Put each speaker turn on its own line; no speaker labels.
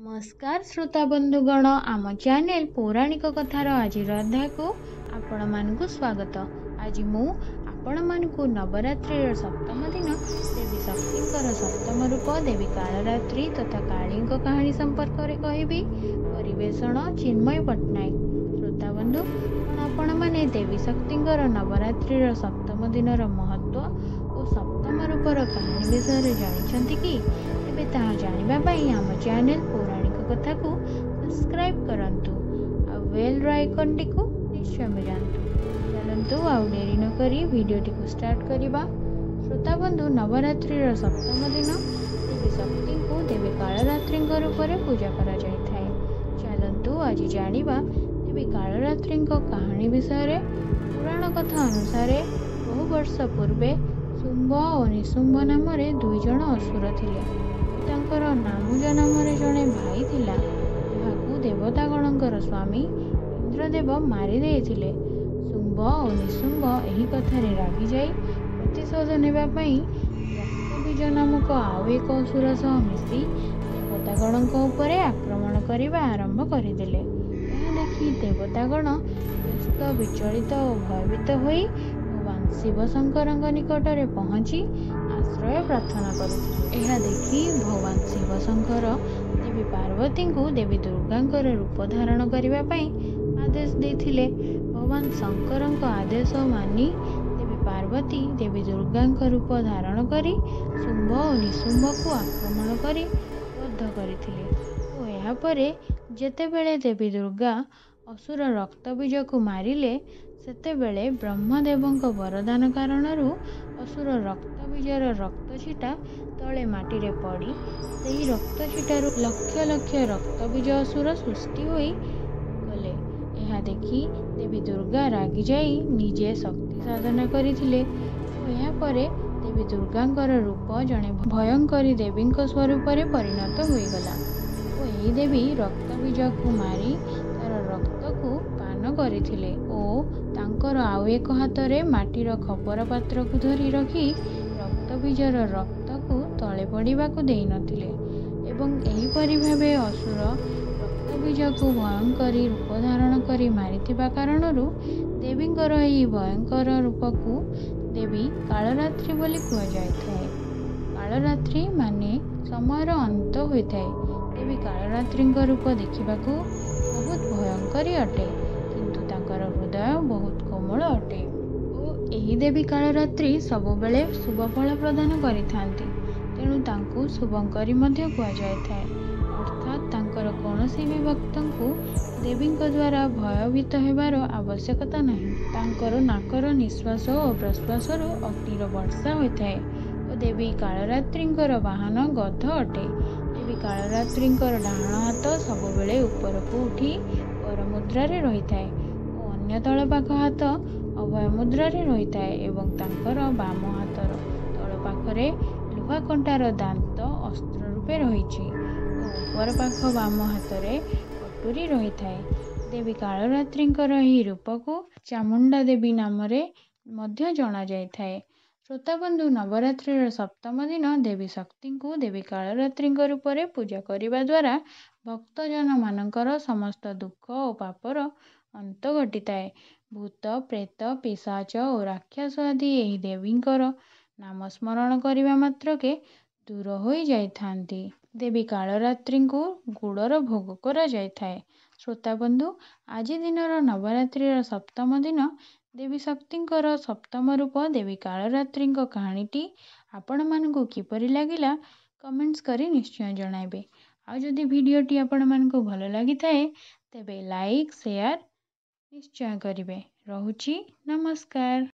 नमस्कार श्रोता बंधुगण आम चैनल पौराणिक कथार आज अध्याय को आपण मानकु स्वागत। आज मु आपण मानकु नवरात्रि सप्तम दिन देवी शक्तिंकर सप्तम रूप देवी कालरात्रि तथा काली कहानी संपर्क में कहबी। परिवेषण चिन्मय पट्टनायक। श्रोता बंधु आपण माने देवी शक्तिंकर नवरात्रि सप्तम दिन महत्व और सप्तम रूपर कहानी विषय जानिछंती कि तेबे ताहा जानिबा पई आम चैनल पौराणिक कथा को सब्सक्राइब करंतु आ बेल आइकन टी को निश्चय मिलांतु। चलंतु आ देरी न करी वीडियो टी को स्टार्ट करिबा। श्रोता बंधु नवरात्रि सप्तम दिन देवी शक्ति को देवी कालरात्रि रूप में पूजा करा जाय थाए। चलंतु आज जानिबा देवी कालरात्रि कहानी विषय। पुराण कथा अनुसार बहु वर्ष पूर्वे शुंभ और निशुंभ नाम दुई जन असुर थिले। तांकर नामुजा नाम जड़े भाई थिला जहाकू देवतागणकर स्वामी इंद्रदेव मारी देथिले। शुंभ और निशुंभ एही कथारे रागी जाई प्रतिशोध नेबा पई रक्तबीज नामक आउ एक असुर सह मिसी देवतागणक उपरे आक्रमण करबा आरंभ करदेले। यह देखि देवतागण व्यस्त विचलित और भयभीत होई भगवान शिव शंकर निकट पहुंची आश्रय प्रार्थना करुथिले। यह देखि भगवान शिव शंकर देवी पार्वती को देवी दुर्गा रूप धारण करने आदेश देथिले। भगवान शंकर आदेश मानी देवी पार्वती देवी दुर्गा रूप धारण करी शुंभ और निशुंभ को आक्रमण करी बद्ध करथिले। और यहा परे जेतेबेले देवी दुर्गा असुर रक्तबीज को मारिले सेतेबेले ब्रह्मदेवଙ୍କ वरदान कारणरू असुर रक्तबीजर रक्त छिटा तले माटी पड़ी सही रक्त छिटारू लक्ष लक्ष रक्तबीज असुर सृष्टि होई गले। यह देखि देवी दुर्गा रागी जाई निजे शक्ति साधना करथिले। यहा परे देवी दुर्गांकर रूप जने भयंकरी देवी स्वरूप रे परिणत होईगला। और यही देवी रक्तबीज को मारी तार रक्त को पान करथिले और तांकर आउ एक हाथ रे माटीर खबर पात्र को धरी रखी रक्तबीजर रक्त को तले पड़वा को देई नथिले। एवं एहीपरि भावे असुर रक्तबीज को भयंकरी रूप धारण करी मारिथिबा कारणरू देवींकर एही भयंकर रूप को देवी कालरात्रि बोली कुआ जाय थाए। कालरात्रि माने समयर अंत होइथाए। देवी कालरात्रि रूप देखिबाकू बहुत भयंकरी अटे किंतु तांकर हृदय बहुत कोमल अटे। और एही देवी कालरात्रि सबुबेले शुभ फल प्रदान करिथांती तेणु तांकू शुभंकरी मध्य कुआ जाय थाए। अर्थात तांकर कौनसी भी भक्तों को देवींक द्वारा भयभीत हेबार आवश्यकता नहीं। तांकर नाकर निश्वास और प्रश्वास अग्निर वर्षा होइथाए। और देवी कालरात्रिंकर वाहन गध अटे। देवी कालरात्रिंकर डाहाण हाथ सबुबेले उपरकू उठी पर मुद्रारे रहिथाए और अन्य तळ पाख हाथ अभय मुद्रारे रहिथाए एवं तांकर बाम हाथर तळ पाखरे लुहा कंटार दांत अस्त्र रूपे रहिछि और उपर पाख बाम हाथरे कटुरी रहिथाए। देवी कालरात्रिंकर एही रूपको चामुंडा देवी नाम मध्य जना जायथाए। श्रोता बंधु नवरात्रि सप्तम दिन देवी शक्ति को देवी कालरात्रि रूप में पूजा करने द्वारा भक्तजन मानकर समस्त दुख और पापर अंत घटिताए। भूत प्रेत पिशाच और राक्षस आदि यही देवींकर नाम स्मरण करने मात्र के दूर हो जाइथांती। देवी कालरात्रि को गुड़र भोग करा जाइथाए। श्रोता बंधु आज दिनर नवरात्रि सप्तम दिन देवी शक्तिंकर सप्तम रूप देवी कालरात्रि कहानीटी आपण मानकु किपरि लागिला कमेंट्स करी निश्चय जणाइबे। आ जदि भिडियोटी आपण मानकु भल लागि थाए तेबे लाइक शेयर निश्चय करिवे। रहुछि नमस्कार।